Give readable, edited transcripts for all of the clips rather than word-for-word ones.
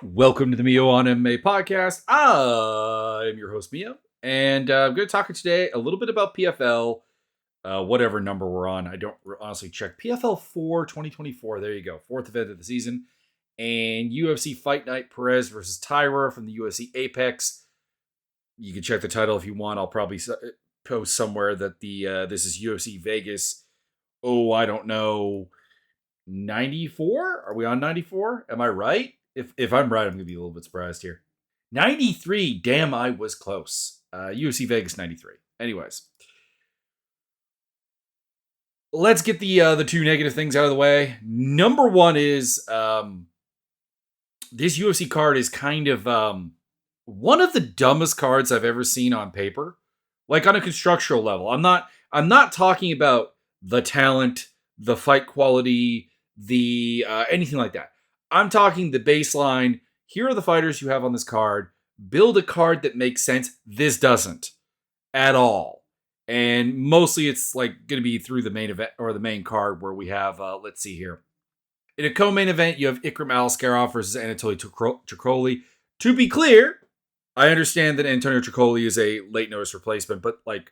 Welcome to the Mio on MMA podcast. I'm your host, Mio, and I'm going to talk today a little bit about PFL, whatever number we're on. I don't honestly check. PFL 4 2024. There you go. Fourth event of the season. And UFC Fight Night Perez versus Taira from the UFC Apex. You can check the title if you want. I'll probably post somewhere that this is UFC Vegas. Oh, I don't know. 94? Are we on 94? Am I right? If I'm right, I'm gonna be a little bit surprised here. 93. Damn, I was close. UFC Vegas 93. Anyways, let's get the two negative things out of the way. Number one is this UFC card is kind of one of the dumbest cards I've ever seen on paper. Like on a constructural level. I'm not talking about the talent, the fight quality, the anything like that. I'm talking the baseline. Here are the fighters you have on this card. Build a card that makes sense. This doesn't at all. And mostly it's like going to be through the main event or the main card where we have, let's see here. In a co-main event, you have Ikram Aliskerov versus Anatoly Tricoli. To be clear, I understand that Antonio Tricoli is a late notice replacement, but like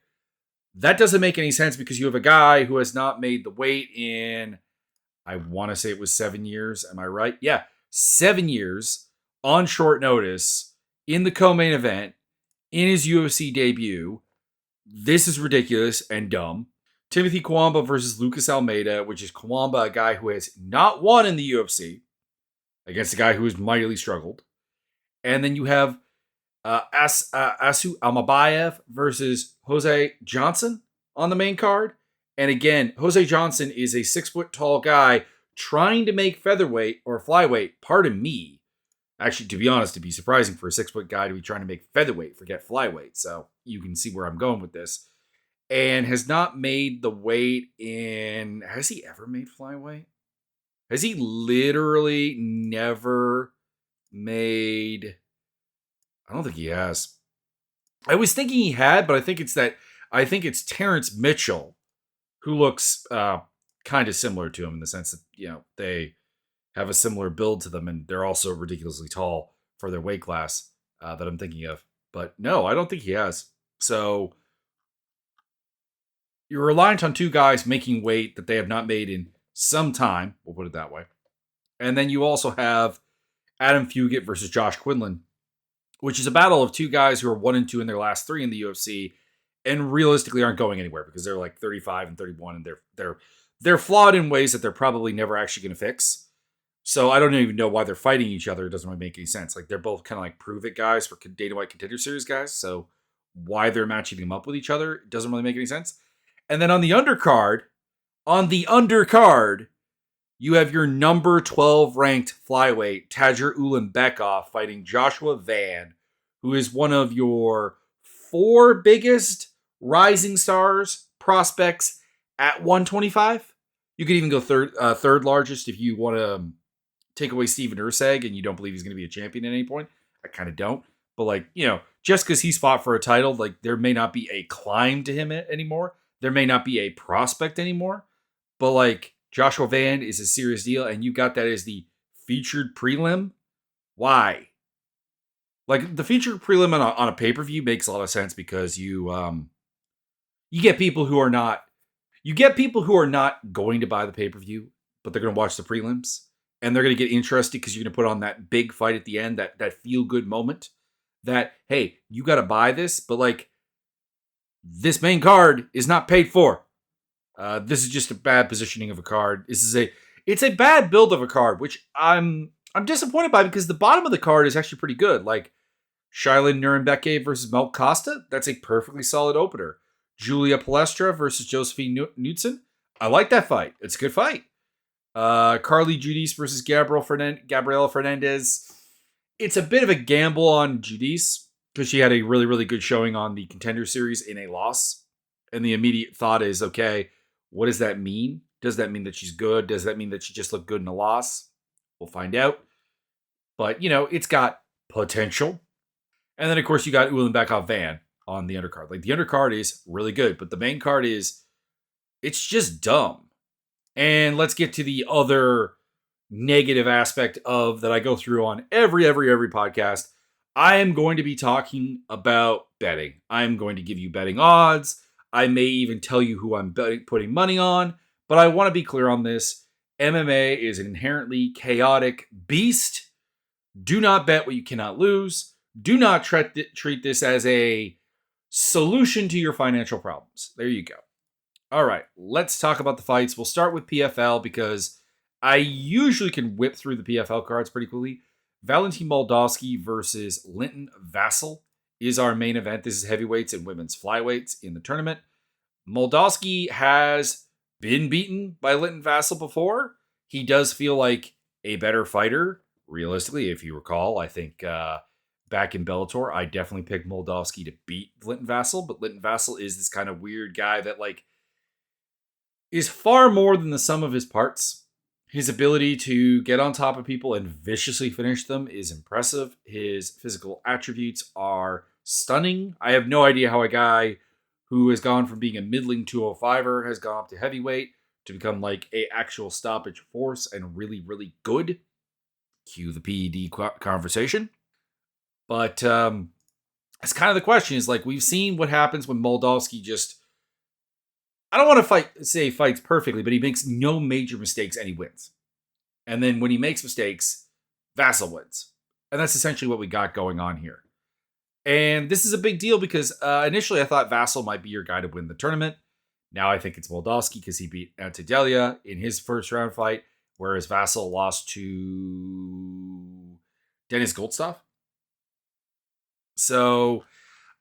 that doesn't make any sense because you have a guy who has not made the weight in, I want to say it was 7 years. Am I right? Yeah, 7 years on short notice in the co-main event in his UFC debut. This is ridiculous and dumb. Timothy Kawamba versus Lucas Almeida, which is Kawamba, a guy who has not won in the UFC, against a guy who has mightily struggled. And then you have Asu Almabayev versus Jose Johnson on the main card. And again, Jose Johnson is a 6 foot tall guy trying to make featherweight or flyweight. Pardon me. Actually, to be honest, it'd be surprising for a 6 foot guy to be trying to make featherweight, forget flyweight. So you can see where I'm going with this. And has not made the weight in. Has he ever made flyweight? Has he literally never made. I don't think he has. I was thinking he had, but I think it's Terrence Mitchell who looks kind of similar to him in the sense that, they have a similar build to them and they're also ridiculously tall for their weight class that I'm thinking of. But no, I don't think he has. So you're reliant on two guys making weight that they have not made in some time. We'll put it that way. And then you also have Adam Fugit versus Josh Quinlan, which is a battle of two guys who are 1-2 in their last three in the UFC and realistically aren't going anywhere because they're like 35 and 31 and they're flawed in ways that they're probably never actually going to fix. So I don't even know why they're fighting each other. It doesn't really make any sense. Like they're both kind of like prove it guys for Dana White Contender Series guys. So why they're matching them up with each other doesn't really make any sense. And then on the undercard, you have your number 12 ranked flyweight, Tadger Ulanbekov, fighting Joshua Van, who is one of your 4 biggest rising stars prospects at 125. You could even go third largest if you want to take away Steven Urseg and you don't believe he's going to be a champion at any point. I kind of don't. But just because he's fought for a title, like there may not be a climb to him anymore. There may not be a prospect anymore. But like Joshua Van is a serious deal, and you got that as the featured prelim. Why? Like the featured prelim on a pay-per-view makes a lot of sense because you get people who are not going to buy the pay-per-view, but they're going to watch the prelims and they're going to get interested because you're going to put on that big fight at the end, that feel-good moment that, hey, you got to buy this, but like this main card is not paid for. This is just a bad positioning of a card. It's a bad build of a card, which I'm disappointed by because the bottom of the card is actually pretty good. Like Shailin Nurenbeke versus Mel Costa, that's a perfectly solid opener. Julia Palestra versus Josephine Knudsen, I like that fight. It's a good fight. Carly Judice versus Gabriela Fernandez. It's a bit of a gamble on Judice because she had a really, really good showing on the Contender Series in a loss. And the immediate thought is, okay, what does that mean? Does that mean that she's good? Does that mean that she just looked good in a loss? We'll find out. But, it's got potential. And then, of course, you got Ulanbekov Van on the undercard. Like, the undercard is really good, but the main card it's just dumb. And let's get to the other negative aspect of that I go through on every podcast. I am going to be talking about betting. I'm going to give you betting odds. I may even tell you who I'm putting money on, but I want to be clear on this. MMA is an inherently chaotic beast. Do not bet what you cannot lose. Do not treat this as a solution to your financial problems. There you go. All right, let's talk about the fights. We'll start with PFL because I usually can whip through the PFL cards pretty quickly. Valentin Moldavsky versus Linton Vassell is our main event. This is heavyweights and women's flyweights in the tournament. Moldavsky has been beaten by Linton Vassell before. He does feel like a better fighter. Realistically, if you recall, I think back in Bellator, I definitely picked Moldavsky to beat Linton Vassell, but Linton Vassell is this kind of weird guy that is far more than the sum of his parts. His ability to get on top of people and viciously finish them is impressive. His physical attributes are stunning. I have no idea how a guy who has gone from being a middling 205er has gone up to heavyweight to become like a actual stoppage force and really, really good. Cue the PED conversation. But it's kind of the question is we've seen what happens when Moldavsky just, I don't want to say fights perfectly, but he makes no major mistakes and he wins. And then when he makes mistakes, Vassell wins. And that's essentially what we got going on here. And this is a big deal because initially I thought Vassell might be your guy to win the tournament. Now I think it's Moldavsky because he beat Antidelia in his first round fight, whereas Vassell lost to Dennis Goldstoff. So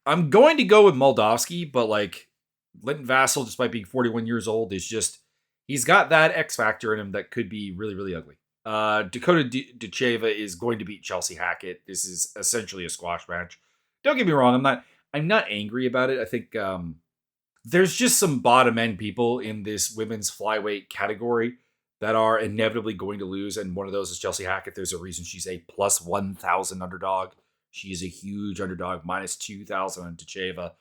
I'm going to go with Moldavsky, but Linton Vassell, despite being 41 years old, is just, he's got that X factor in him that could be really, really ugly. Dakota Ducheva is going to beat Chelsea Hackett. This is essentially a squash match. Don't get me wrong, I'm not angry about it. I think there's just some bottom end people in this women's flyweight category that are inevitably going to lose, and one of those is Chelsea Hackett. There's a reason she's a plus 1,000 underdog. She is a huge underdog, minus 2,000 on Ducheva.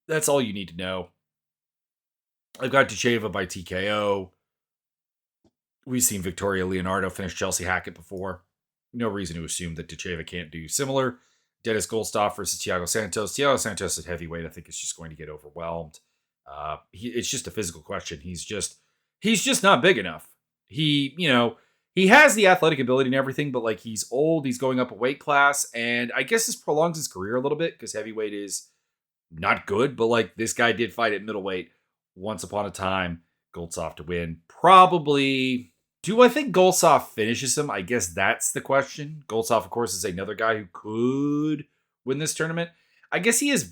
That's all you need to know. I've got Ducheva by TKO. We've seen Victoria Leonardo finish Chelsea Hackett before. No reason to assume that Ducheva can't do similar. Dennis Goldstoff versus Thiago Santos. Thiago Santos at heavyweight, I think, is just going to get overwhelmed. It's just a physical question. He's just not big enough. He has the athletic ability and everything, but he's old. He's going up a weight class, and I guess this prolongs his career a little bit because heavyweight is not good. But this guy did fight at middleweight once upon a time. Goldstoff to win. Probably. Do I think Goldstoff finishes him? I guess that's the question. Goldstoff, of course, is another guy who could win this tournament. I guess he is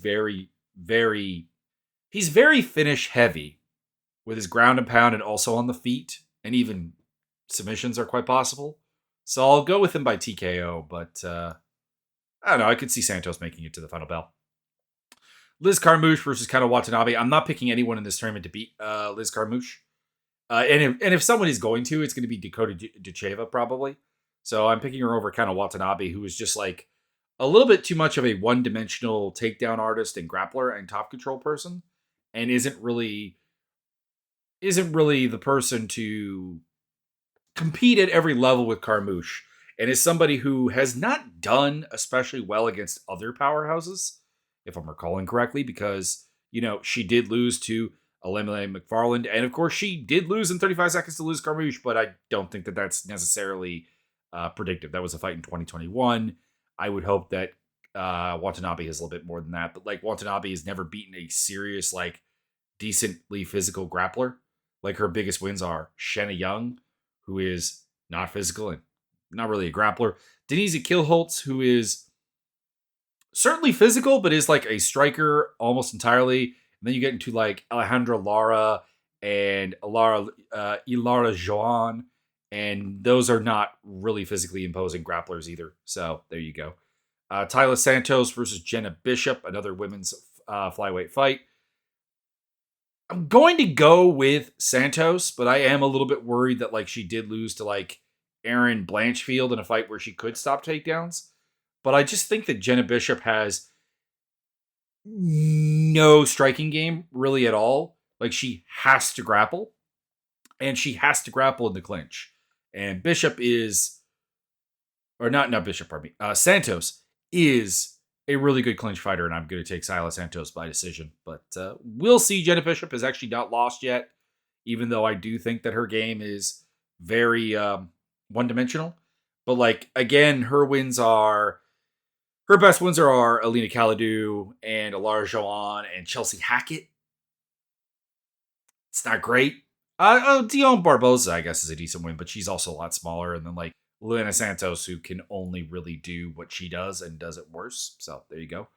he's very finish heavy with his ground and pound and also on the feet. And even submissions are quite possible. So I'll go with him by TKO, but I don't know. I could see Santos making it to the final bell. Liz Carmouche versus Kana Watanabe. I'm not picking anyone in this tournament to beat Liz Carmouche. And if someone is going to, it's going to be Dakota Ducheva probably. So I'm picking her over Kana Watanabe, who is just a little bit too much of a one-dimensional takedown artist and grappler and top control person, and isn't really the person to compete at every level with Carmouche, and is somebody who has not done especially well against other powerhouses, if I'm recalling correctly, because she did lose to Alemele McFarland, and of course she did lose in 35 seconds to Liz Carmouche, but I don't think that that's necessarily predictive. That was a fight in 2021. I would hope that Watanabe has a little bit more than that, but Watanabe has never beaten a serious decently physical grappler. Her biggest wins are Shanna Young, who is not physical and not really a grappler. Denise Kielholtz, who is certainly physical, but is a striker almost entirely. And then you get into Alejandra Lara and Ilara Joan, and those are not really physically imposing grapplers either. So there you go. Taila Santos versus Jenna Bishop, another women's flyweight fight. I'm going to go with Santos, but I am a little bit worried that she did lose to Erin Blanchfield in a fight where she could stop takedowns. But I just think that Jenna Bishop has no striking game really at all. She has to grapple, and she has to grapple in the clinch. And Bishop is, or not Bishop, pardon me. Santos is a really good clinch fighter, and I'm going to take Silas Santos by decision. But we'll see. Jenna Bishop has actually not lost yet, even though I do think that her game is very one-dimensional. But like again, her best wins are Alina Kaladu and Alara Joan and Chelsea Hackett. It's not great. Dion Barboza, I guess, is a decent win, but she's also a lot smaller. And then like Luana Santos, who can only really do what she does and does it worse. So there you go.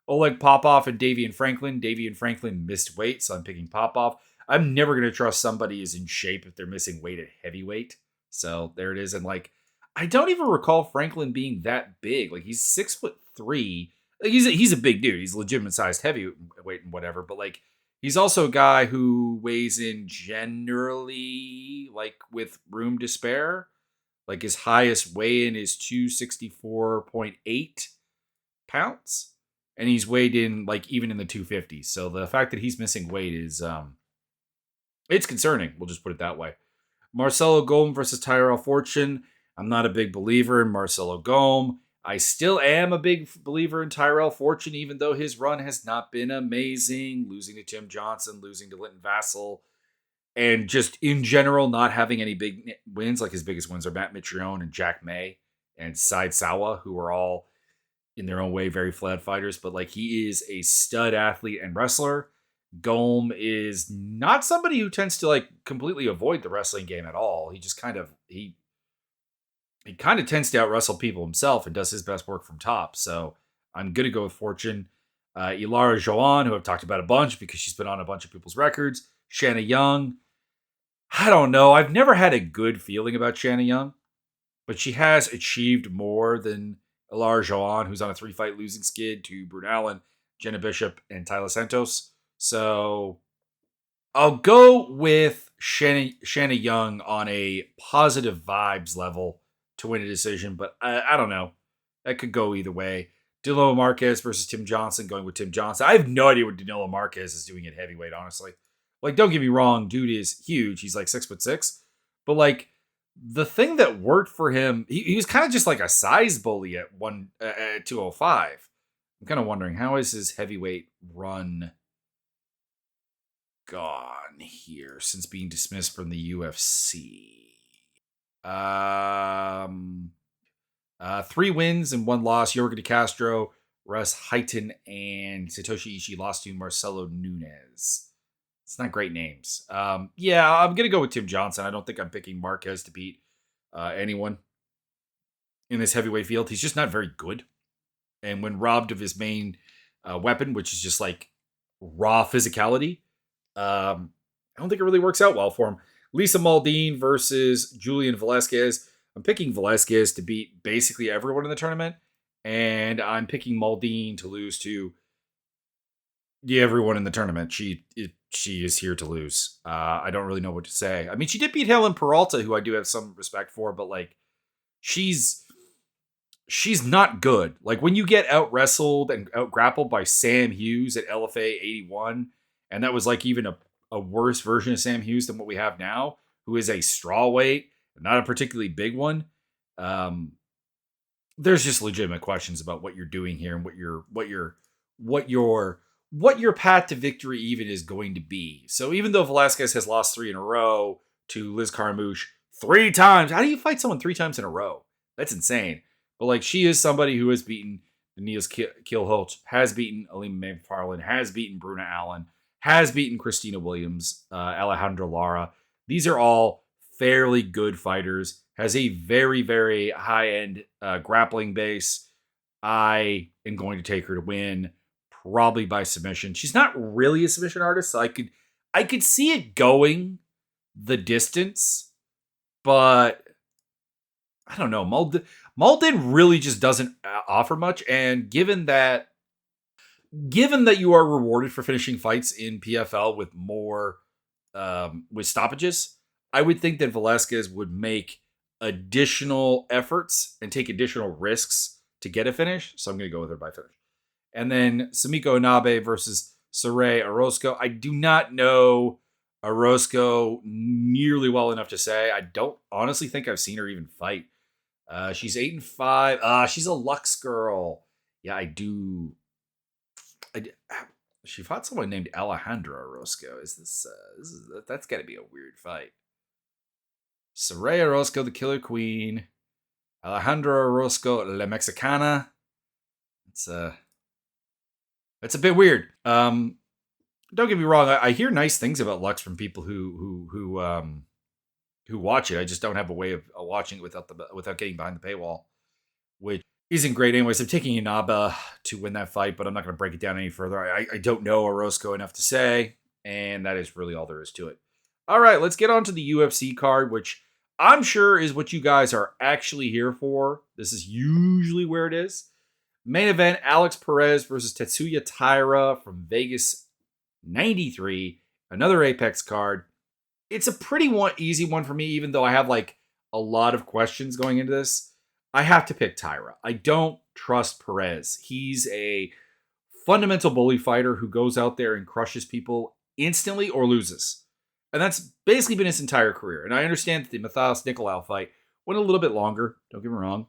Oleg Popov and Davian Franklin. Davian Franklin missed weight, so I'm picking Popov. I'm never going to trust somebody is in shape if they're missing weight at heavyweight. So there it is. And like, I don't even recall Franklin being that big. Like he's 6'3". Like, he's a big dude. He's legitimate sized heavyweight and whatever. But like, he's also a guy who weighs in generally like with room to spare. Like his highest weigh-in is 264.8 pounds. And he's weighed in like even in the 250s. So the fact that he's missing weight is it's concerning. We'll just put it that way. Marcelo Golm versus Taira Fortune. I'm not a big believer in Marcelo Golm. I still am a big believer in Tyrell Fortune, even though his run has not been amazing. Losing to Tim Johnson, losing to Linton Vassell, and just in general not having any big wins. Like his biggest wins are Matt Mitrione and Jack May and Said Sawa, who are all in their own way very flat fighters. But like he is a stud athlete and wrestler. Golm is not somebody who tends to like completely avoid the wrestling game at all. He just kind of he kind of tends to out wrestle people himself and does his best work from top. So I'm going to go with Fortune. Ilara Joan, who I've talked about a bunch because she's been on a bunch of people's records. Shanna Young. I don't know. I've never had a good feeling about Shanna Young, but she has achieved more than Ilara Joan, who's on a 3-fight losing skid to Brune Allen, Jenna Bishop, and Tyler Santos. So I'll go with Shanna Young on a positive vibes level to win a decision, but I don't know. That could go either way. Danilo Marquez versus Tim Johnson, going with Tim Johnson. I have no idea what Danilo Marquez is doing at heavyweight, honestly. Like, don't get me wrong, dude is huge. He's like 6'6". But like, the thing that worked for him, he was kind of just like a size bully at 205. I'm kind of wondering, how is his heavyweight run gone here since being dismissed from the UFC? 3 wins and 1 loss. Yorga De Castro, Russ Heighton, and Satoshi Ishii lost to Marcelo Nunes. It's not great names. Yeah, I'm going to go with Tim Johnson. I don't think I'm picking Marquez to beat anyone in this heavyweight field. He's just not very good. And when robbed of his main weapon, which is just like raw physicality, I don't think it really works out well for him. Lisa Maldine versus Julian Velasquez. I'm picking Velasquez to beat basically everyone in the tournament. And I'm picking Maldine to lose to everyone in the tournament. She is here to lose. I don't really know what to say. I mean, she did beat Helen Peralta, who I do have some respect for, but like, she's not good. Like when you get out wrestled and out grappled by Sam Hughes at LFA 81, and that was like even a worse version of Sam Hughes than what we have now, who is a strawweight, not a particularly big one. There's just legitimate questions about what you're doing here and what your path to victory even is going to be. So even though Velasquez has lost 3 in a row to Liz Carmouche 3 times, how do you fight someone 3 times in a row? That's insane. But like, she is somebody who has beaten Niels Kielholz, has beaten Alima McFarland, has beaten Bruna Allen, has beaten Christina Williams, Alejandra Lara. These are all fairly good fighters. Has a very, very high-end grappling base. I am going to take her to win, probably by submission. She's not really a submission artist, so I could see it going the distance, but I don't know. Malden really just doesn't offer much, and given that you are rewarded for finishing fights in PFL with more with stoppages, I would think that Velasquez would make additional efforts and take additional risks to get a finish. So I'm going to go with her by finish. And then Sumiko Inabe versus Saray Orozco. I do not know Orozco, nearly well enough to say. I don't honestly think I've seen her even fight. She's 8-5. She's a Lux girl. Yeah, I do. She fought someone named Alejandra Orozco. That's got to be a weird fight. Soraya Orozco, the Killer Queen. Alejandra Orozco, La Mexicana. It's a bit weird. Don't get me wrong. I hear nice things about Lux from people who watch it. I just don't have a way of watching it without getting behind the paywall, which isn't great. Anyways, I'm taking Inaba to win that fight, but I'm not going to break it down any further. I don't know Orozco enough to say, and that is really all there is to it. All right, let's get on to the UFC card, which I'm sure is what you guys are actually here for. This is usually where it is. Main event, Alex Perez versus Tetsuya Taira from Vegas 93. Another Apex card. It's a pretty easy one for me, even though I have like a lot of questions going into this. I have to pick Taira. I don't trust Perez. He's a fundamental bully fighter who goes out there and crushes people instantly or loses. And that's basically been his entire career. And I understand that the Matthias Nicolau fight went a little bit longer, don't get me wrong.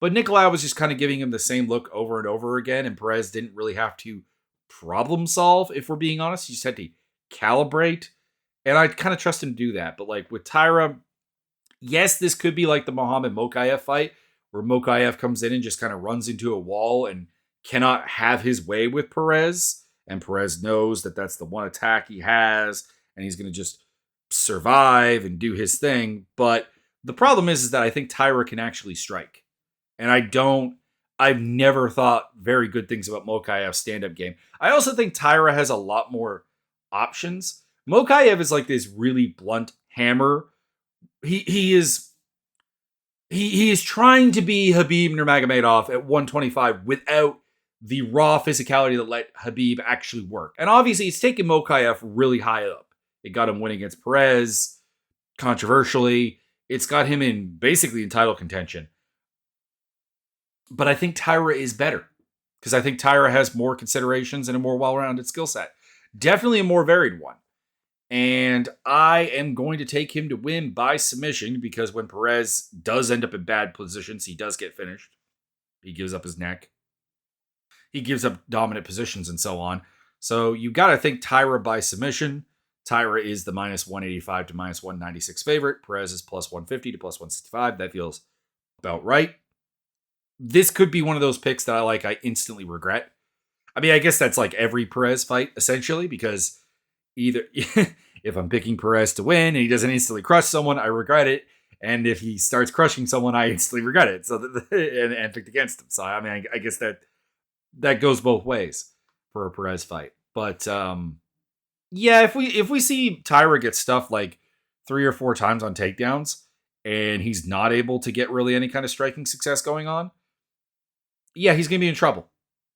But Nicolau was just kind of giving him the same look over and over again, and Perez didn't really have to problem solve, if we're being honest. He just had to calibrate. And I kind of trust him to do that. But like with Taira, yes, this could be like the Muhammad Mokaev fight, where Mokaev comes in and just kind of runs into a wall and cannot have his way with Perez. And Perez knows that that's the one attack he has, and he's going to just survive and do his thing. But the problem is that I think Taira can actually strike. And I've never thought very good things about Mokaev's stand-up game. I also think Taira has a lot more options. Mokaev is like this really blunt hammer. He is trying to be Khabib Nurmagomedov at 125 without the raw physicality that let Khabib actually work. And obviously, it's taken Mokaev really high up. It got him winning against Perez, controversially. It's got him in basically in title contention. But I think Taira is better because I think Taira has more considerations and a more well-rounded skill set. Definitely a more varied one. And I am going to take him to win by submission because when Perez does end up in bad positions, he does get finished. He gives up his neck. He gives up dominant positions and so on. So you got to think Taira by submission. Taira is the minus 185 to minus 196 favorite. Perez is plus 150 to plus 165. That feels about right. This could be one of those picks that I instantly regret. I mean, I guess that's like every Perez fight, essentially, because either if I'm picking Perez to win and he doesn't instantly crush someone, I regret it. And if he starts crushing someone, I instantly regret it. So and picked against him. So I mean, I guess that goes both ways for a Perez fight. But yeah, if we see Taira get stuffed like 3 or 4 times on takedowns and he's not able to get really any kind of striking success going on, yeah, he's going to be in trouble.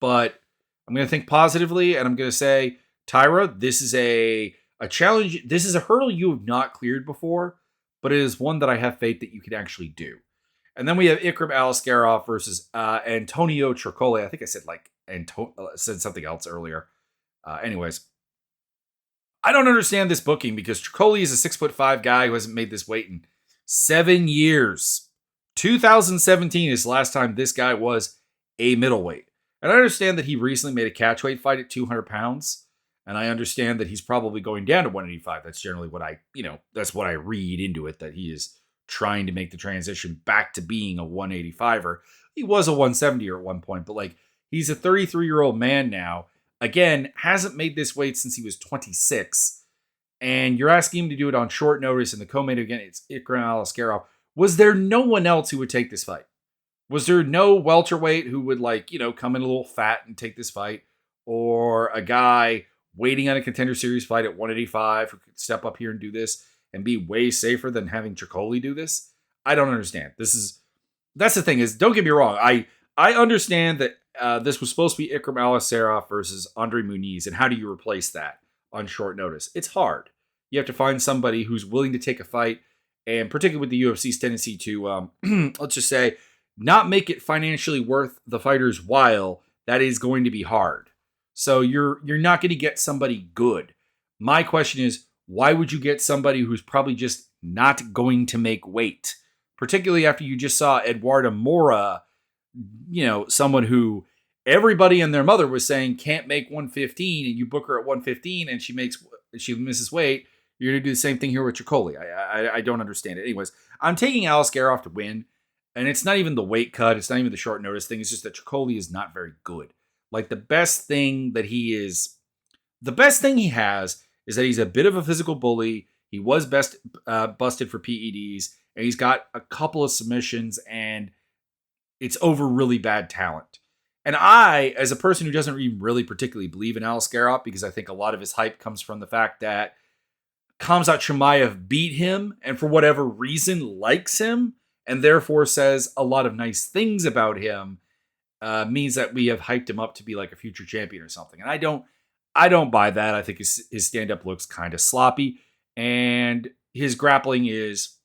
But I'm going to think positively, and I'm going to say, Taira, this is a challenge. This is a hurdle you have not cleared before, but it is one that I have faith that you can actually do. And then we have Ikram Aliskerov versus Antonio Tricoli. I think I said said something else earlier. Anyways, I don't understand this booking because Tricoli is a 6'5" guy who hasn't made this weight in 7 years. 2017 is the last time this guy was a middleweight. And I understand that he recently made a catchweight fight at 200 pounds. And I understand that he's probably going down to 185. That's generally what that's what I read into it, that he is trying to make the transition back to being a 185er. He was a 170er at one point, but he's a 33-year-old man now. Again, hasn't made this weight since he was 26. And you're asking him to do it on short notice in the co-main event. It's Ikram Aliskerov. Was there no one else who would take this fight? Was there no welterweight who would come in a little fat and take this fight? Or a guy waiting on a Contender Series fight at 185 who could step up here and do this and be way safer than having Tricoli do this? I don't understand. That's the thing is, don't get me wrong. I understand that this was supposed to be Ikram Aliskerov versus Andre Muniz. And how do you replace that on short notice? It's hard. You have to find somebody who's willing to take a fight. And particularly with the UFC's tendency to, let's just say, not make it financially worth the fighter's while, that is going to be hard. So you're not going to get somebody good. My question is, why would you get somebody who's probably just not going to make weight? Particularly after you just saw Eduardo Mora, someone who everybody and their mother was saying can't make 115, and you book her at 115 and she misses weight. You're going to do the same thing here with Tricoli. I don't understand it. Anyways, I'm taking Alice Garoff to win, and it's not even the weight cut. It's not even the short notice thing. It's just that Tricoli is not very good. Like the best thing he has is that he's a bit of a physical bully. He was busted for PEDs, and he's got a couple of submissions, and it's over really bad talent. And I, as a person who doesn't even really particularly believe in Alice Garoff, because I think a lot of his hype comes from the fact that Khamzat Chimaev beat him and for whatever reason likes him and therefore says a lot of nice things about him, means that we have hyped him up to be like a future champion or something. And I don't buy that. I think his stand-up looks kind of sloppy, and his grappling is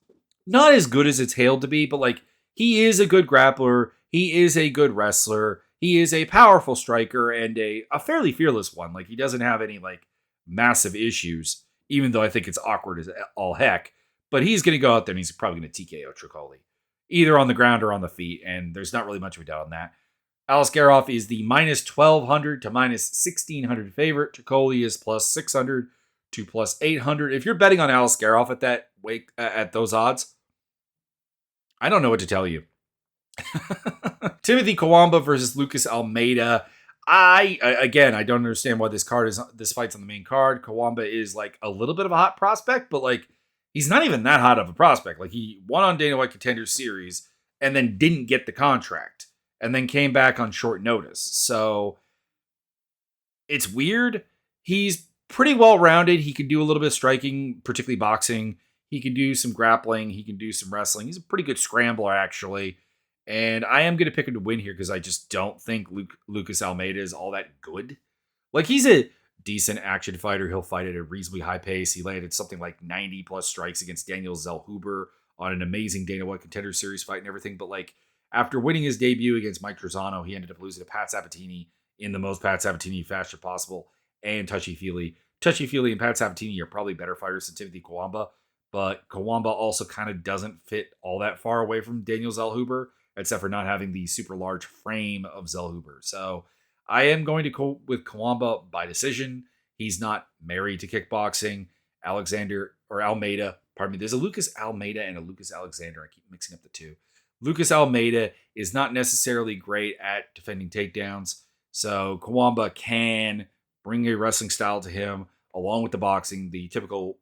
not as good as it's hailed to be, but like he is a good grappler. He is a good wrestler. He is a powerful striker and a fairly fearless one. Like he doesn't have any like massive issues, even though I think it's awkward as all heck. But he's going to go out there and he's probably going to TKO Tricoli, either on the ground or on the feet, and there's not really much of a doubt on that. Alice Garoff is the minus 1,200 to minus 1,600 favorite. Tricoli is plus 600 to plus 800. If you're betting on Alice Garoff at that weight, at those odds, I don't know what to tell you. Timothy Kawamba versus Lucas Almeida. I don't understand why this fight's on the main card. Kawamba is like a little bit of a hot prospect, but like he's not even that hot of a prospect. Like he won on Dana White Contender Series and then didn't get the contract and then came back on short notice. So it's weird. He's pretty well rounded. He can do a little bit of striking, particularly boxing. He can do some grappling. He can do some wrestling. He's a pretty good scrambler, actually. And I am going to pick him to win here because I just don't think Lucas Almeida is all that good. Like, he's a decent action fighter. He'll fight at a reasonably high pace. He landed something like 90-plus strikes against Daniel Zellhuber on an amazing Dana White Contender Series fight and everything. But, like, after winning his debut against Mike Trezano, he ended up losing to Pat Sabatini in the most Pat Sabatini fashion possible and touchy-feely. Touchy-feely and Pat Sabatini are probably better fighters than Timothy Kawamba, but Kawamba also kind of doesn't fit all that far away from Daniel Zellhuber, except for not having the super large frame of Zellhuber. So I am going to go with Kawamba by decision. He's not married to kickboxing. Almeida, pardon me. There's a Lucas Almeida and a Lucas Alexander. I keep mixing up the two. Lucas Almeida is not necessarily great at defending takedowns. So Kawamba can bring a wrestling style to him along with the boxing, the typical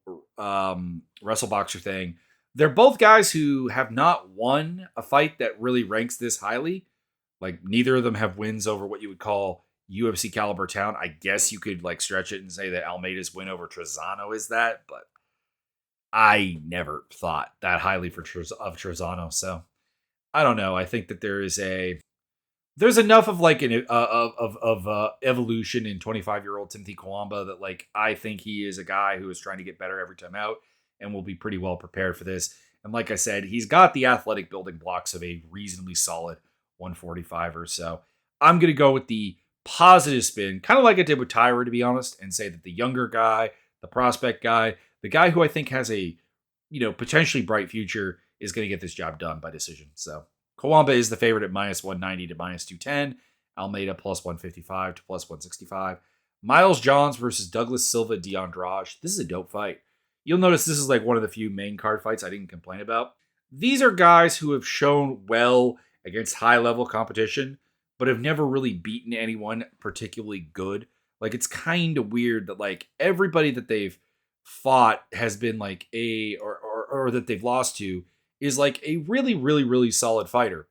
wrestle boxer thing. They're both guys who have not won a fight that really ranks this highly. Like, neither of them have wins over what you would call UFC caliber talent. I guess you could like stretch it and say that Almeida's win over Trezano is that, but I never thought that highly of Trezano. So I don't know. I think that there's enough of like an evolution in 25-year-old Timothy Kawamba that like I think he is a guy who is trying to get better every time out and will be pretty well prepared for this. And like I said, he's got the athletic building blocks of a reasonably solid 145 or so. I'm going to go with the positive spin, kind of like I did with Taira, to be honest, and say that the younger guy, the prospect guy, the guy who I think has a, potentially bright future is going to get this job done by decision. So Kawamba is the favorite at minus 190 to minus 210. Almeida plus 155 to plus 165. Miles Johns versus Douglas Silva de Andrade. This is a dope fight. You'll notice this is like one of the few main card fights I didn't complain about. These are guys who have shown well against high-level competition, but have never really beaten anyone particularly good. Like, it's kind of weird that like everybody that they've fought has been like or that they've lost to is like a really, really, really solid fighter.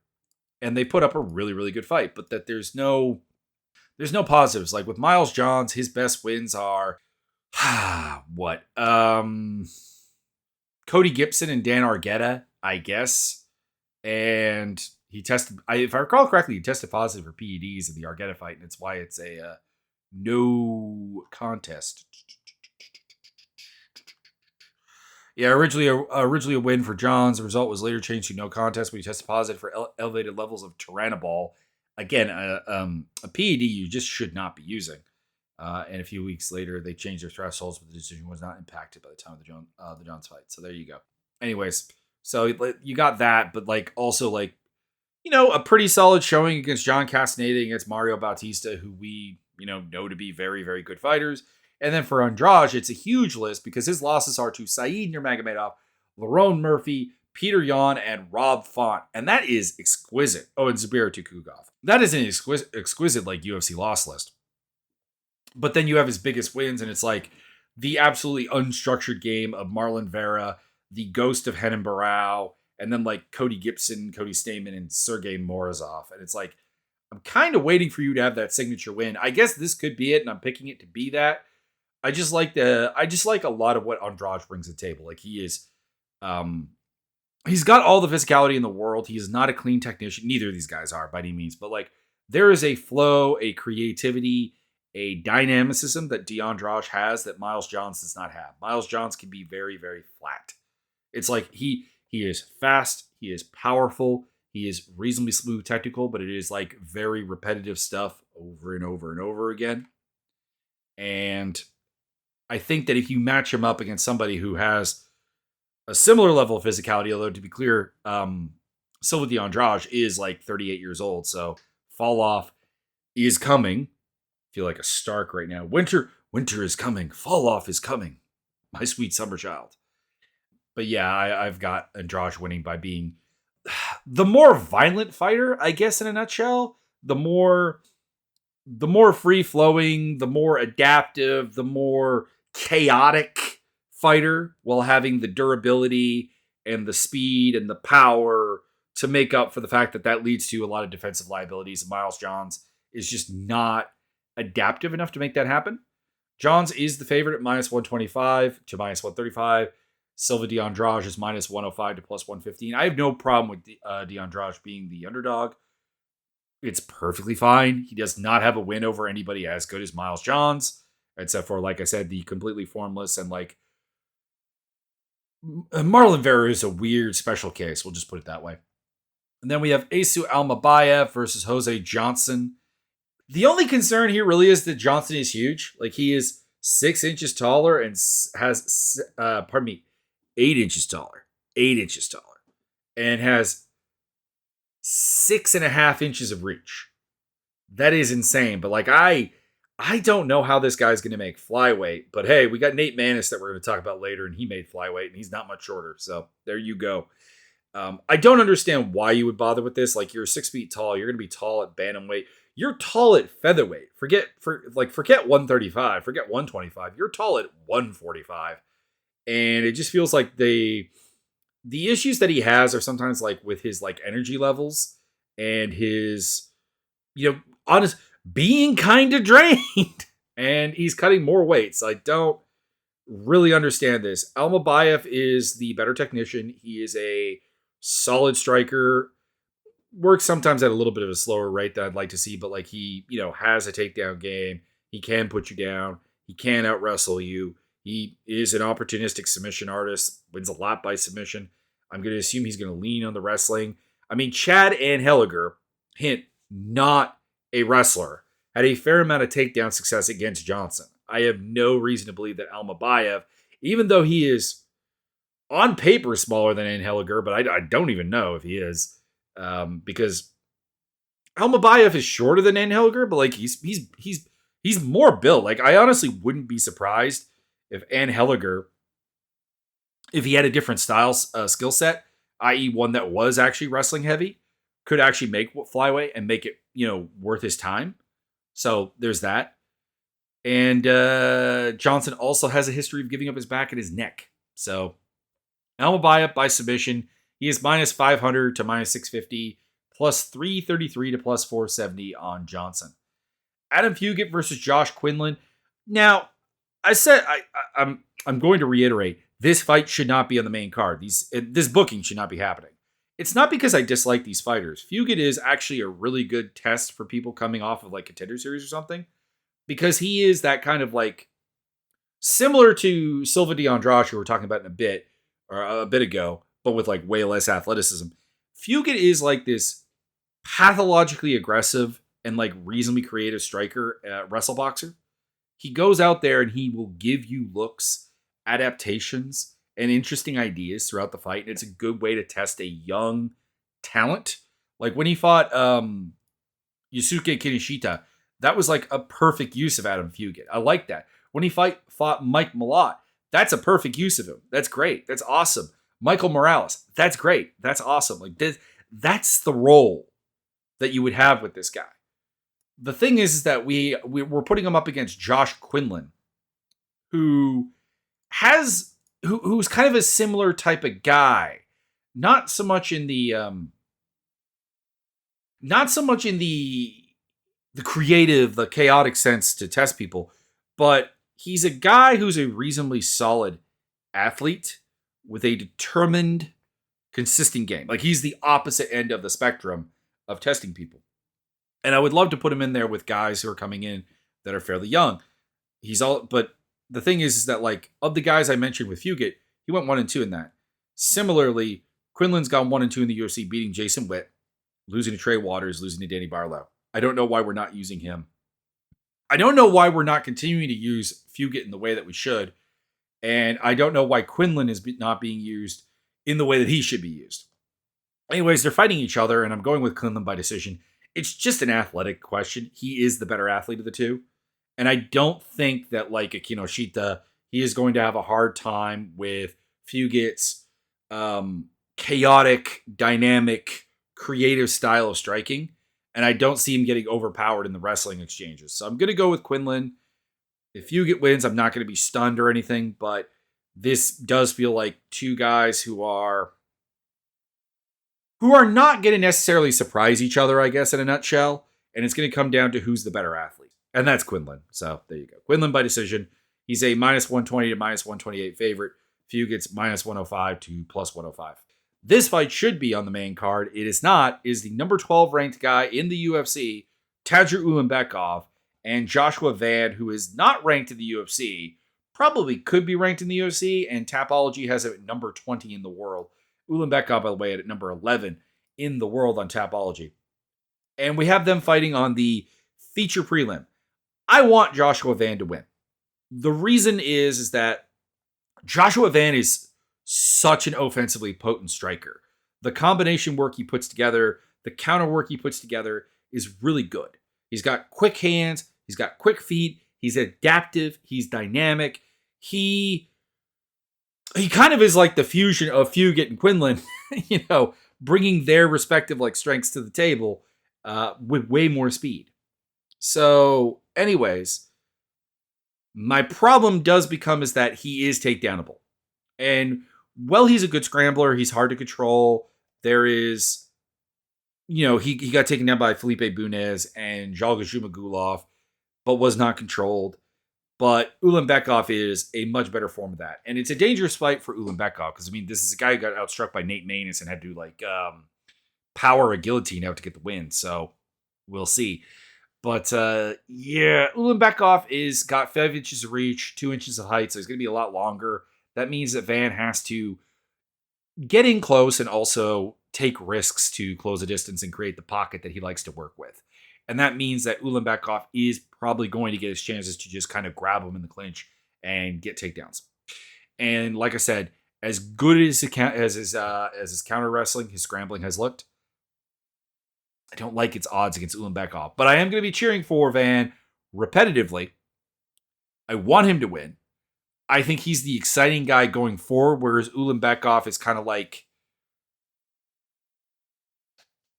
And they put up a really, really good fight, but that there's no positives. Like with Miles Johns, his best wins are what? Cody Gibson and Dan Argueta, I guess. And he tested, if I recall correctly, he tested positive for PEDs in the Argueta fight, and it's why it's a no contest. Yeah, originally a win for Johns. The result was later changed to no contest, but he tested positive for elevated levels of Tyranobol. Again, a PED you just should not be using. And a few weeks later, they changed their thresholds, but the decision was not impacted by the time of the Jones fight. So there you go. Anyways, so you got that, but like also like a pretty solid showing against John Castaneda, against Mario Bautista, who we know to be very very good fighters. And then for Andrade, it's a huge list because his losses are to Said Nurmagomedov, Lerone Murphy, Peter Yan, and Rob Font. And that is exquisite. Oh, and Zubir Tukugov. That is an exquisite like UFC loss list. But then you have his biggest wins, and it's like the absolutely unstructured game of Marlon Vera, the ghost of Henan Barao, and then like Cody Gibson, Cody Stamen, and Sergey Morozov. And it's like, I'm kind of waiting for you to have that signature win. I guess this could be it, and I'm picking it to be that. I just like a lot of what Andrade brings to the table. Like he's got all the physicality in the world. He is not a clean technician. Neither of these guys are by any means, but like there is a flow, a creativity, a dynamicism that Andrade has that Miles Johns does not have. Miles Johns can be very, very flat. It's like he is fast, he is powerful, he is reasonably smooth technical, but it is like very repetitive stuff over and over and over again. And I think that if you match him up against somebody who has a similar level of physicality, although to be clear, Silva de Andrade is like 38 years old, so fall off is coming. I feel like a Stark right now. Winter is coming. Fall off is coming. My sweet summer child. But yeah, I've got Andrade winning by being the more violent fighter, I guess, in a nutshell. The more free flowing, the more adaptive, the more chaotic fighter, while having the durability and the speed and the power to make up for the fact that leads to a lot of defensive liabilities. Miles Johns is just not adaptive enough to make that happen. Johns is the favorite at minus 125 to minus 135. Silva de Andrade is minus 105 to plus 115. I have no problem with de Andrade being the underdog. It's perfectly fine. He does not have a win over anybody as good as Miles Johns, except for, like I said, the completely formless and like Marlon Vera is a weird special case. We'll just put it that way. And then we have Asu Almabayev versus Jose Johnson. The only concern here really is that Johnson is huge. Like he is 6 inches taller and has, 8 inches taller. 8 inches taller. And has 6.5 inches of reach. That is insane. But like I don't know how this guy's going to make flyweight. But hey, we got Nate Maness that we're going to talk about later, and he made flyweight, and he's not much shorter. So there you go. I don't understand why you would bother with this. Like you're 6 feet tall. You're going to be tall at bantamweight. You're tall at featherweight. Forget 135. Forget 125. You're tall at 145. And it just feels like the issues that he has are sometimes like with his like energy levels and his, honest being kind of drained. And he's cutting more weight. So I don't really understand this. Almabayev is the better technician. He is a solid striker. Works sometimes at a little bit of a slower rate than I'd like to see, but like he, has a takedown game. He can put you down. He can out wrestle you. He is an opportunistic submission artist, wins a lot by submission. I'm going to assume he's going to lean on the wrestling. I mean, Chad Anheliger, hint, not a wrestler, had a fair amount of takedown success against Johnson. I have no reason to believe that Almabayev, even though he is on paper smaller than Anheliger, but I don't even know if he is, because Almabayev is shorter than Anheliger, but like he's more built. Like I honestly wouldn't be surprised if Anheliger, if he had a different skill set, i.e. one that was actually wrestling heavy, could actually make flyweight and make it, worth his time. So there's that. And Johnson also has a history of giving up his back and his neck. So Almabayev by submission. He is minus 500 to minus 650, plus 333 to plus 470 on Johnson. Adam Fugit versus Josh Quinlan. Now, I'm going to reiterate, this fight should not be on the main card. This booking should not be happening. It's not because I dislike these fighters. Fugit is actually a really good test for people coming off of like Contender Series or something, because he is that kind of like similar to Silva de Andrade, who we're talking about in a bit ago, but with like way less athleticism. Fugit is like this pathologically aggressive and like reasonably creative striker, wrestle boxer. he goes out there and he will give you looks, adaptations, and interesting ideas throughout the fight. And it's a good way to test a young talent. Like when he fought Yusuke Kinoshita, that was like a perfect use of Adam Fugit. I like that. When he fought Mike Malott, that's a perfect use of him. That's great. That's awesome. Michael Morales, that's great. That's awesome. Like that's the role that you would have with this guy. The thing is that we're putting him up against Josh Quinlan, who's kind of a similar type of guy. Not so much in the creative, the chaotic sense to test people, but he's a guy who's a reasonably solid athlete with a determined, consistent game. Like he's the opposite end of the spectrum of testing people. And I would love to put him in there with guys who are coming in that are fairly young. But the thing is that like of the guys I mentioned with Fugit, he went 1-2 in that. Similarly, Quinlan's gone 1-2 in the UFC, beating Jason Witt, losing to Trey Waters, losing to Danny Barlow. I don't know why we're not using him. I don't know why we're not continuing to use Fugit in the way that we should. And I don't know why Quinlan is not being used in the way that he should be used. Anyways, they're fighting each other, and I'm going with Quinlan by decision. It's just an athletic question. He is the better athlete of the two. And I don't think that, like a Kinoshita, he is going to have a hard time with Fugit's chaotic, dynamic, creative style of striking. And I don't see him getting overpowered in the wrestling exchanges. So I'm going to go with Quinlan. If Fugit wins, I'm not going to be stunned or anything, but this does feel like two guys who are not going to necessarily surprise each other, I guess, in a nutshell. And it's going to come down to who's the better athlete. And that's Quinlan. So there you go. Quinlan by decision. He's a -120 to -128 favorite. Fugit's -105 to +105. This fight should be on the main card. It is not. It is the number 12 ranked guy in the UFC, Tadger Ulanbekov, and Joshua Van, who is not ranked in the UFC, probably could be ranked in the UFC, and Tapology has it at number 20 in the world. Ulanbekov, by the way, at number 11 in the world on Tapology. And we have them fighting on the feature prelim. I want Joshua Van to win. The reason is that Joshua Van is such an offensively potent striker. The combination work he puts together, the counter work he puts together is really good. He's got quick hands, he's got quick feet, he's adaptive, he's dynamic. He kind of is like the fusion of Fugit and Quinlan, bringing their respective like strengths to the table with way more speed. So, anyways, my problem does become is that he is takedownable. And while he's a good scrambler, he's hard to control. There is, he got taken down by Felipe Bunez and Jalga Zhumagulov, but was not controlled. But Ulanbekov is a much better form of that. And it's a dangerous fight for Ulanbekov because, this is a guy who got outstruck by Nate Maness and had to, power a guillotine out to get the win. So we'll see. But, Ulanbekov is got 5 inches of reach, 2 inches of height, so he's going to be a lot longer. That means that Van has to get in close and also take risks to close a distance and create the pocket that he likes to work with. And that means that Ulanbekov is probably going to get his chances to just kind of grab him in the clinch and get takedowns. And like I said, as good as his counter wrestling, his scrambling has looked, I don't like its odds against Ulanbekov. But I am going to be cheering for Van repetitively. I want him to win. I think he's the exciting guy going forward, whereas Ulanbekov is kind of like,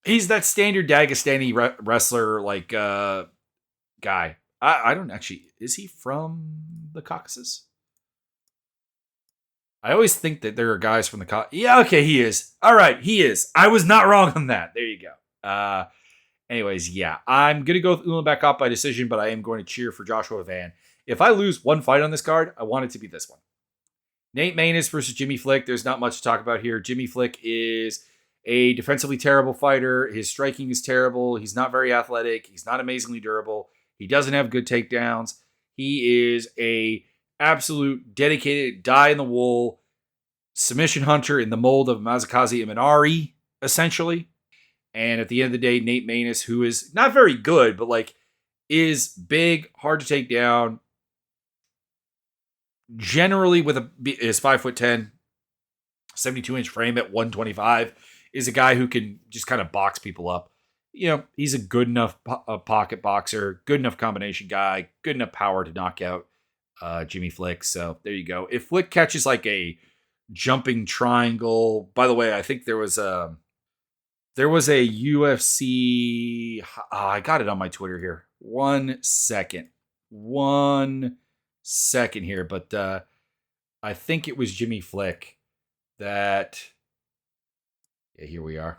he's that standard Dagestani wrestler, like, guy. I don't actually, is he from the Caucasus? I always think that there are guys from the Caucasus. Yeah, okay, he is. All right, he is. I was not wrong on that. There you go. Anyways, yeah, I'm going to go with Ulanbekov by decision, but I am going to cheer for Joshua Van. If I lose one fight on this card, I want it to be this one. Nate Maness versus Jimmy Flick. There's not much to talk about here. Jimmy Flick is a defensively terrible fighter. His striking is terrible. He's not very athletic. He's not amazingly durable. He doesn't have good takedowns. He is a absolute dedicated die-in-the-wool submission hunter in the mold of Mazakazi Imanari, essentially. And at the end of the day, Nate Maness, who is not very good, but is big, hard to take down, generally is 5'10", 72-inch frame at 125, is a guy who can just kind of box people up. He's a good enough pocket boxer, good enough combination guy, good enough power to knock out Jimmy Flick. So there you go. If Flick catches like a jumping triangle, by the way, I think there was a UFC. I got it on my Twitter here. 1 second. 1 second here, but I think it was Jimmy Flick that. Yeah, here we are.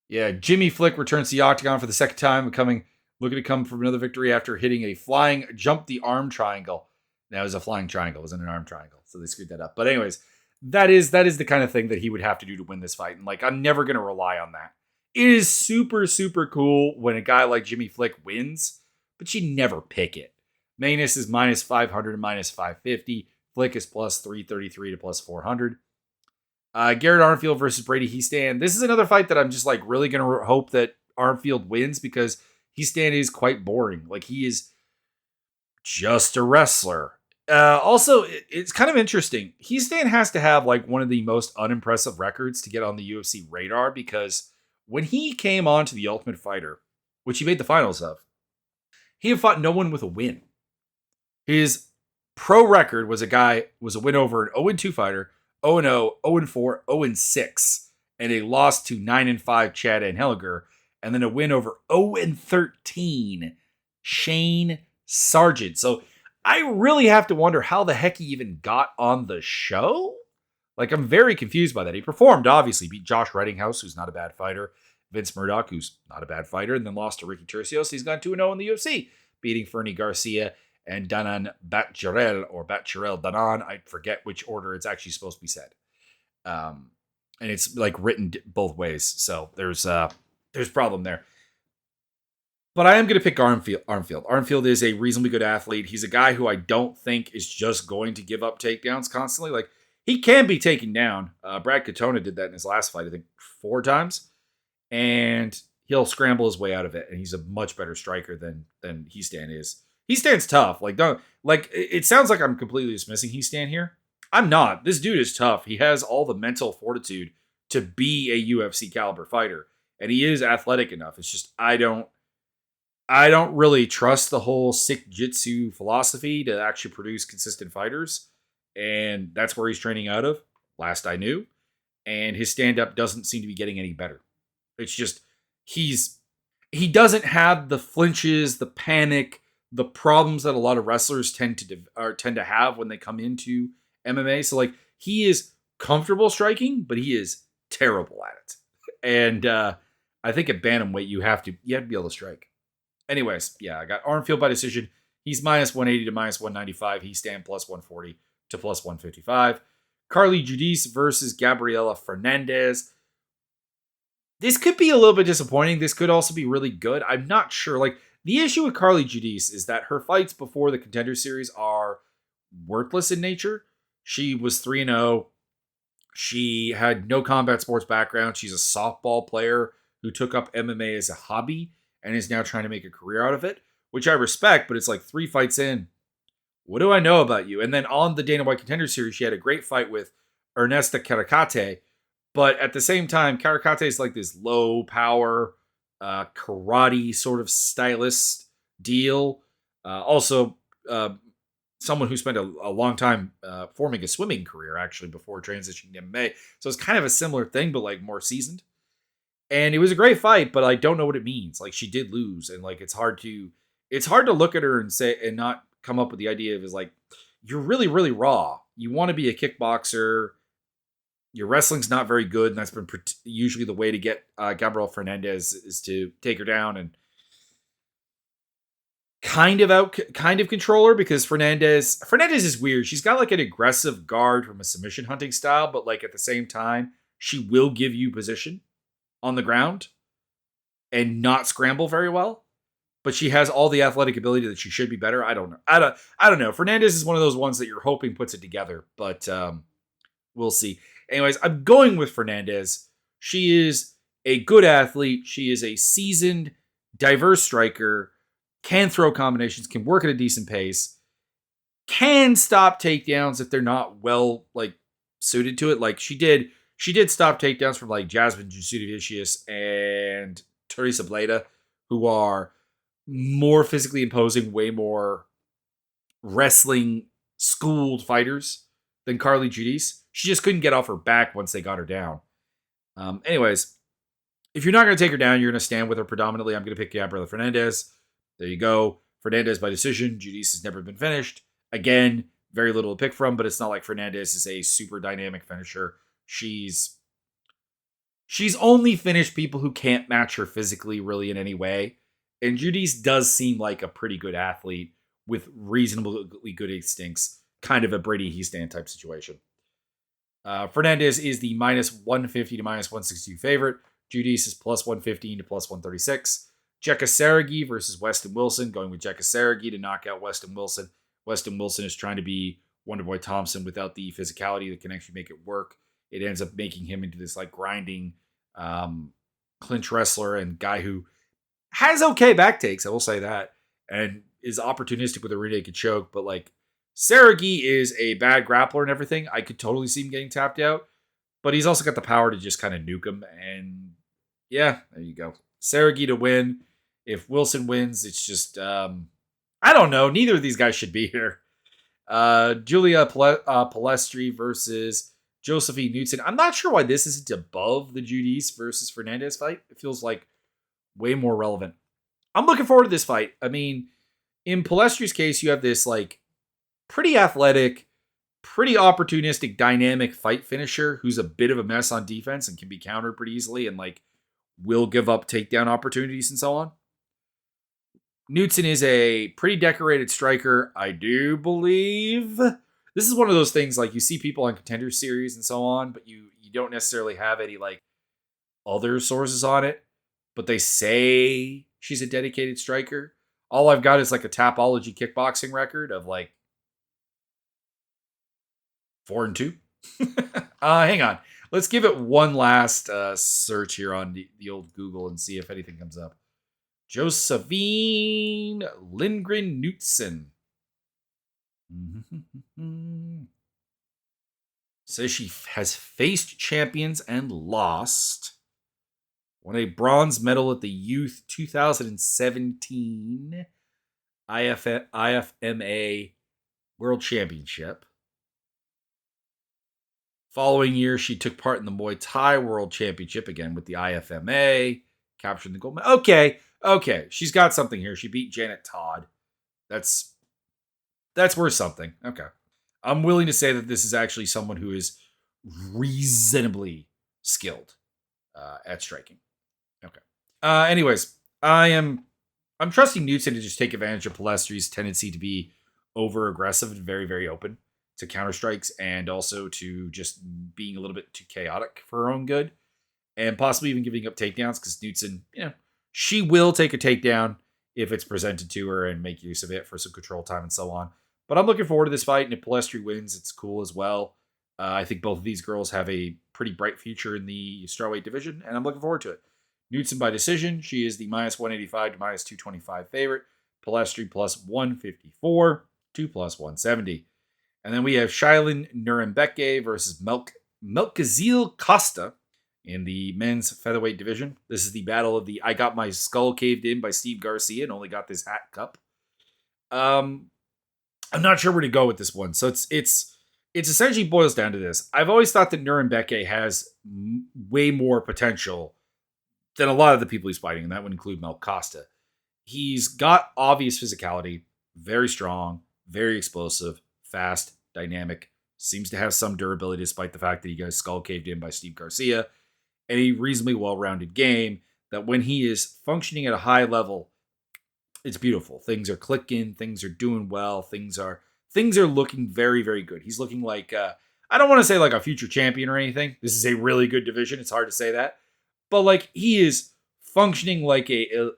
Yeah, Jimmy Flick returns to the octagon for the second time, looking to come from another victory after hitting a flying jump the arm triangle. Now it was a flying triangle, it wasn't an arm triangle, so they screwed that up. But anyways, that is the kind of thing that he would have to do to win this fight, and like I'm never gonna rely on that. It is super super cool when a guy like Jimmy Flick wins, but you never pick it. Manus is minus 500 and minus 550. Flick is plus 333 to plus 400. Garrett Armfield versus Brady Heastan. This is another fight that I'm just like really going to hope that Armfield wins because Heastan is quite boring. Like he is just a wrestler. Also, it's kind of interesting. Heastan has to have like one of the most unimpressive records to get on the UFC radar because when he came on to the Ultimate Fighter, which he made the finals of, he had fought no one with a win. His pro record was a win over an 0-2 fighter, 0-0, 0-4, 0-6, and a loss to 9-5 Chad Anheliger, and then a win over 0-13 Shane Sargent. So I really have to wonder how the heck he even got on the show. Like, I'm very confused by that. He performed, obviously, beat Josh Reddinghouse, who's not a bad fighter, Vince Murdoch, who's not a bad fighter, and then lost to Ricky Tercios. He's gone 2-0 in the UFC, beating Fernie Garcia and Danan Batcherel Danan. I forget which order it's actually supposed to be said. And it's like written both ways. So there's problem there. But I am going to pick Armfield. Armfield is a reasonably good athlete. He's a guy who I don't think is just going to give up takedowns constantly. Like he can be taken down. Brad Katona did that in his last fight, I think 4 times. And he'll scramble his way out of it. And he's a much better striker than Heastan is. Heastan's tough. It sounds like I'm completely dismissing Heastan here. I'm not. This dude is tough. He has all the mental fortitude to be a UFC caliber fighter, and he is athletic enough. It's just I don't really trust the whole sick jitsu philosophy to actually produce consistent fighters, and that's where he's training out of. Last I knew, and his stand up doesn't seem to be getting any better. It's just he doesn't have the flinches, the panic, the problems that a lot of wrestlers tend to have when they come into MMA. So like he is comfortable striking, but he is terrible at it. And I think at bantamweight you have to be able to strike. Anyways, yeah, I got Armfield by decision. He's minus 180 to minus 195. Heastan plus 140 to plus 155. Carly Judice versus Gabriela Fernandez. This could be a little bit disappointing. This could also be really good. I'm not sure. Like, the issue with Carly Judice is that her fights before the Contender Series are worthless in nature. She was 3-0. She had no combat sports background. She's a softball player who took up MMA as a hobby and is now trying to make a career out of it, which I respect, but it's like 3 fights in. What do I know about you? And then on the Dana White Contender Series, she had a great fight with Ernesta Karate, but at the same time, Karate is like this low power, karate sort of stylist deal. Also, someone who spent a long time forming a swimming career actually before transitioning to MMA. So it's kind of a similar thing, but like more seasoned. And it was a great fight, but I don't know what it means. Like she did lose, and like it's hard to look at her and say and not come up with the idea of is like you're really really raw. You want to be a kickboxer. Your wrestling's not very good, and that's been usually the way to get Gabriel Fernandez is to take her down and kind of control her because Fernandez is weird. She's got like an aggressive guard from a submission hunting style, but like at the same time, she will give you position on the ground and not scramble very well. But she has all the athletic ability that she should be better. I don't know. I don't know. Fernandez is one of those ones that you're hoping puts it together, but we'll see. Anyways, I'm going with Fernandez. She is a good athlete. She is a seasoned, diverse striker, can throw combinations, can work at a decent pace. can stop takedowns if they're not well like suited to it. Like she did stop takedowns from like Jasmine Jasudavicius and Teresa Bleda, who are more physically imposing, way more wrestling schooled fighters than Carly Judice. She just couldn't get off her back once they got her down. Anyways, if you're not going to take her down, you're going to stand with her predominantly. I'm going to pick Gabriela Fernandez. There you go. Fernandez by decision. Judice has never been finished. Again, very little to pick from, but it's not like Fernandez is a super dynamic finisher. She's only finished people who can't match her physically really in any way. And Judice does seem like a pretty good athlete with reasonably good instincts. Kind of a Brady Heastan type situation. Fernandez is the minus 150 to minus 162 favorite. Judice is plus 115 to plus 136. Jekka Saragi versus Weston Wilson. Going with Jekka Saragi to knock out Weston Wilson. Weston Wilson is trying to be Wonderboy Thompson without the physicality that can actually make it work. It ends up making him into this like grinding clinch wrestler and guy who has okay back takes, I will say that, and is opportunistic with a rear naked choke. But like Saragi is a bad grappler and everything. I could totally see him getting tapped out, but he's also got the power to just kind of nuke him. And yeah, there you go. Saragi to win. If Wilson wins, it's just I don't know. Neither of these guys should be here. Julia Palestri versus Josephine Knudsen. I'm not sure why this isn't above the Judice versus Fernandez fight. It feels like way more relevant. I'm looking forward to this fight. I mean, in Palestri's case, you have this like pretty athletic, pretty opportunistic, dynamic fight finisher who's a bit of a mess on defense and can be countered pretty easily and like will give up takedown opportunities and so on. Knudsen is a pretty decorated striker, I do believe. This is one of those things like you see people on Contender Series and so on, but you don't necessarily have any like other sources on it. But they say she's a dedicated striker. All I've got is like a Tapology kickboxing record of like 4-2. Hang on. Let's give it one last search here on the old Google and see if anything comes up. Josephine Lindgren Knudsen. Says she has faced champions and lost. Won a bronze medal at the Youth 2017 IFMA World Championship. Following year, she took part in the Muay Thai World Championship again with the IFMA, capturing the gold medal. Okay. She's got something here. She beat Janet Todd. That's worth something. Okay. I'm willing to say that this is actually someone who is reasonably skilled at striking. Okay. Anyways, I'm trusting Knudsen to just take advantage of Palestri's tendency to be over aggressive and very, very open to counter strikes and also to just being a little bit too chaotic for her own good and possibly even giving up takedowns because Knudsen, she will take a takedown if it's presented to her and make use of it for some control time and so on. But I'm looking forward to this fight, and if Palestri wins, it's cool as well. I think both of these girls have a pretty bright future in the strawweight division, and I'm looking forward to it. Knudsen by decision. She is the minus 185 to minus 225 favorite. Palestri plus 154 to plus 170. And then we have Shailin Nurembeke versus Melkazil Costa in the men's featherweight division. This is the battle of the I got my skull caved in by Steve Garcia and only got this hat cup. I'm not sure where to go with this one. So it's essentially boils down to this. I've always thought that Nurembeke has way more potential than a lot of the people he's fighting, and that would include Mel Costa. He's got obvious physicality, very strong, very explosive, fast, dynamic, seems to have some durability despite the fact that he got his skull caved in by Steve Garcia, and a reasonably well-rounded game that when he is functioning at a high level, it's beautiful. Things are clicking, things are doing well, things are looking very, very good. He's looking like, I don't want to say like a future champion or anything. This is a really good division. It's hard to say that. But like he is functioning like a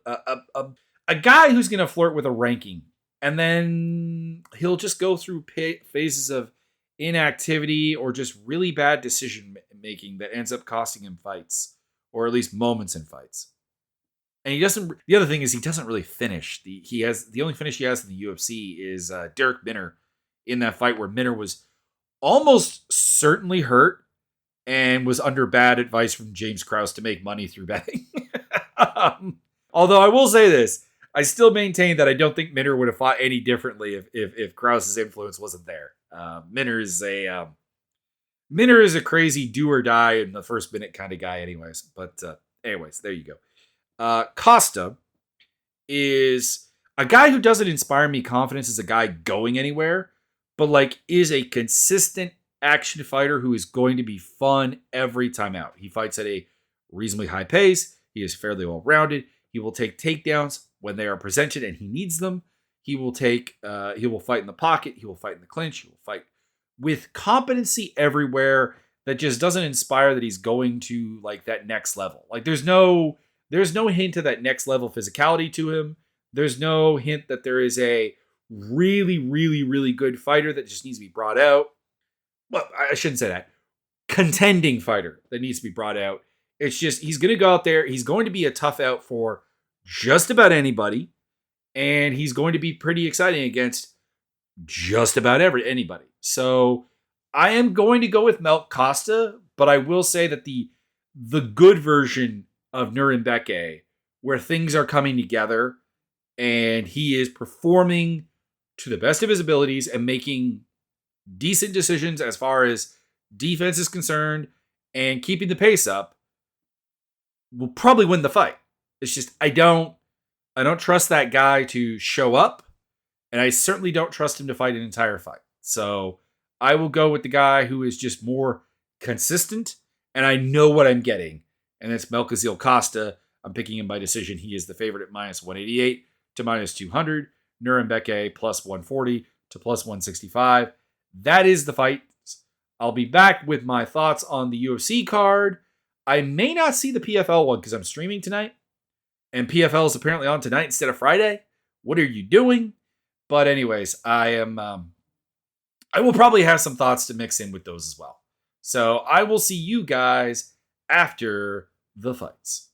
guy who's going to flirt with a ranking. And then he'll just go through phases of inactivity or just really bad decision making that ends up costing him fights, or at least moments in fights. And he doesn't. The other thing is he doesn't really finish. The only finish he has in the UFC is Derek Minner in that fight where Minner was almost certainly hurt and was under bad advice from James Krause to make money through betting. Although I will say this, I still maintain that I don't think Minner would have fought any differently if Krause's influence wasn't there. Minner is a crazy do or die in the first minute kind of guy, anyways. But anyways, there you go. Costa is a guy who doesn't inspire me confidence as a guy going anywhere, but like is a consistent action fighter who is going to be fun every time out. He fights at a reasonably high pace. He is fairly well rounded. He will take takedowns when they are presented and he needs them. He will fight in the pocket. He will fight in the clinch. He will fight with competency everywhere that just doesn't inspire that he's going to like that next level. Like there's no hint of that next level physicality to him. There's no hint that there is a really, really, really good fighter that just needs to be brought out. Well, I shouldn't say that. Contending fighter that needs to be brought out. It's just, he's going to go out there. He's going to be a tough out for just about anybody. And he's going to be pretty exciting against just about anybody. So I am going to go with Melk Costa, but I will say that the good version of Nurembeke, where things are coming together and he is performing to the best of his abilities and making decent decisions as far as defense is concerned and keeping the pace up, will probably win the fight. It's just I don't trust that guy to show up, and I certainly don't trust him to fight an entire fight. So I will go with the guy who is just more consistent, and I know what I'm getting, and it's Melchizedek Costa. I'm picking him by decision. He is the favorite at minus 188 to minus 200. Nurembeke plus 140 to plus 165. That is the fight. I'll be back with my thoughts on the UFC card. I may not see the PFL one because I'm streaming tonight. And PFL is apparently on tonight instead of Friday. What are you doing? But anyways, I will probably have some thoughts to mix in with those as well. So I will see you guys after the fights.